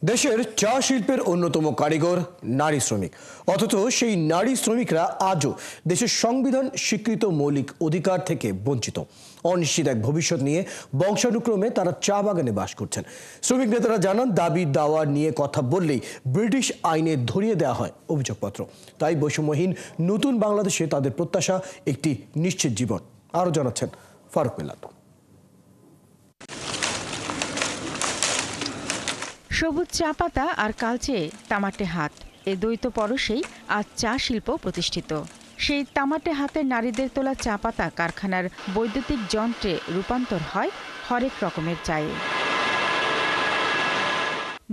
দেশের চা শিল্পের অন্যতম কারিগর নারী শ্রমিক, অথচ সেই নারী শ্রমিকরা আজও দেশের সংবিধান স্বীকৃত মৌলিক অধিকার থেকে বঞ্চিত। অনিশ্চিত এক ভবিষ্যৎ নিয়ে বংশানুক্রমে তারা চা বাগানে বাস করছেন। শ্রমিক নেতারা জানান, দাবি দাওয়া নিয়ে কথা বললেই ব্রিটিশ আইনে ধরিয়ে দেওয়া হয় অভিযোগপত্র। তাই বৈষম্যহীন নতুন বাংলাদেশে তাদের প্রত্যাশা একটি নিশ্চিত জীবন। আরও জানাচ্ছেন ফারুক মিল্লাত। সবুজ চা পাতা আর কালচে তামাটে হাত, এ দ্বৈত পরশেই আজ চা শিল্প প্রতিষ্ঠিত। সেই তামাটে হাতের নারীদের তোলা চা পাতা কারখানার বৈদ্যুতিক যন্ত্রে রূপান্তর হয় হরেক রকমের চায়ে।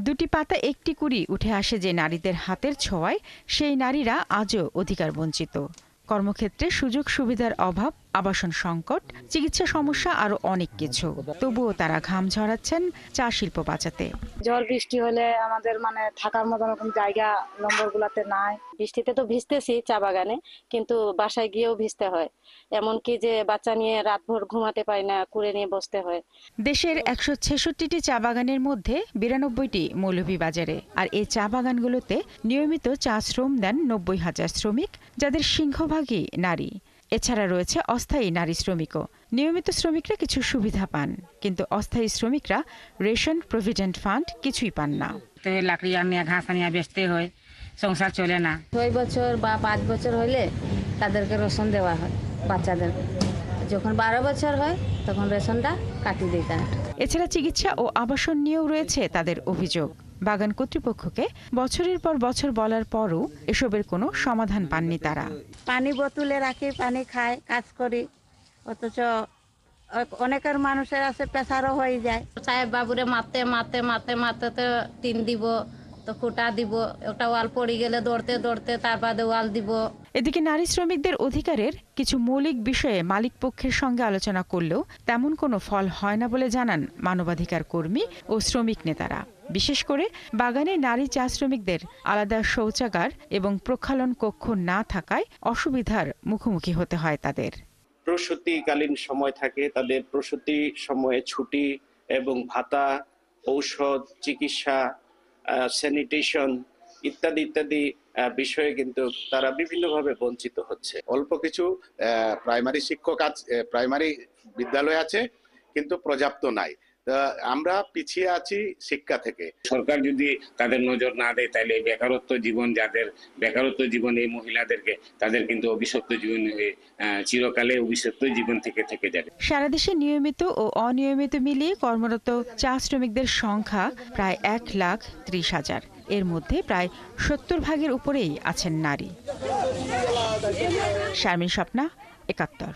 দুটি পাতা একটি কুড়ি উঠে আসে যে নারীদের হাতের ছোঁয়ায়, সেই নারীরা আজও অধিকার বঞ্চিত। কর্মক্ষেত্রে সুযোগ সুবিধার অভাব, আবাসন সংকট, চিকিৎসা সমস্যা আরো অনেক কিছু। তবুও তারা ঘাম ঝরাচ্ছেন চা শিল্প বাঁচাতে। ঝড় বৃষ্টি হলে আমাদের থাকার মতো রকম জায়গা নম্বর গুলাতে নাই। বৃষ্টিতে তো ভিজতেছি চা বাগানে, কিন্তু বাসায় গিয়েও ভিজতে হয়। এমনকি যে বাচ্চা নিয়ে রাতভর ঘুমাতে পারি না, কুড়ে নিয়ে বসতে হয়। দেশের ১৬৬টি চা বাগানের মধ্যে ৯২টি মৌলভীবাজারে। আর এই চা বাগানগুলোতে নিয়মিত চা শ্রম দেন ৯০,০০০ শ্রমিক, যাদের সিংহভাগই নারী। এছাড়া রয়েছে অস্থায়ী নারী শ্রমিকও। নিয়মিত শ্রমিকরা কিছু সুবিধা পান, কিন্তু অস্থায়ী শ্রমিকরা রেশন, প্রভিডেন্ট ফান্ড কিছুই পান না। লাকড়ি আনিয়া ঘাস আনিয়া বেচতে হয়, সংসার চলে না। ৬ বছর বা ৫ বছর হলে তাদেরকে রেশন দেওয়া হয় বাচ্চাদের। যখন ১২ বছর হয় তখন রেশনটা কাটিয়ে দিতে হয়। এছাড়া চিকিৎসা ও আবাসন নিয়েও রয়েছে তাদের অভিযোগ। বাগান কর্তৃপক্ষকে বছরের পর বছর বলার পরও এসবের কোনো সমাধান পাননি তারা। পানি বোতলে রাখি, পানি খায়, কাজ করি, অথচ অনেকের মানুষের আছে প্রেসারও হয়ে যায়। সাহেব বাবুরে মারতে মারতে মারতে মারতে তো টিন দিব, তো খুঁটা দিব, একটা ওয়াল পড়ে গেলে দৌড়তে দৌড়তে তার বাদে ওয়াল দিব। এদিকে নারী শ্রমিকদের অধিকারের কিছু মৌলিক বিষয়ে মালিক পক্ষের সঙ্গে আলোচনা করলেও তেমন কোনো ফল হয় না বলে জানান মানবাধিকার কর্মী ও শ্রমিক নেতারা। বিশেষ করে বাগানে নারী চা শ্রমিকদের আলাদা শৌচাগার এবং প্রক্ষালন কক্ষ না থাকায় অসুবিধার মুখোমুখি হতে হয় তাদের। প্রসূতিকালীন সময় থাকে, তাদের প্রসূতি সময়ে ছুটি এবং ভাতা, ঔষধ, চিকিৎসা, স্যানিটেশন ইত্যাদি ইত্যাদি বিষয়ে কিন্তু তারা বিভিন্নভাবে বঞ্চিত হচ্ছে। অল্প কিছু প্রাইমারি শিক্ষক আছে, প্রাইমারি বিদ্যালয় আছে, কিন্তু পর্যাপ্ত নাই। আমরা পিছিয়ে আছি শিক্ষা থেকে। সরকার যদি তাদের নজর না দেয়, তাহলে বেকারত্ব জীবন, যাদের বেকারত্ব জীবন, এই মহিলাদেরকে তাদের কিন্তু অভিশপ্ত জীবন হয়ে চিরকালে অভিশপ্ত জীবন থেকে যাবে। সারা দেশে নিয়মিত ও অনিয়মিত মিলিয়ে কর্মরত চা শ্রমিকদের সংখ্যা প্রায় ১,৩০,০০০। এর মধ্যে প্রায় ৭০ ভাগের উপরেই আছেন নারী। শারমিন স্বপ্না, ৭১।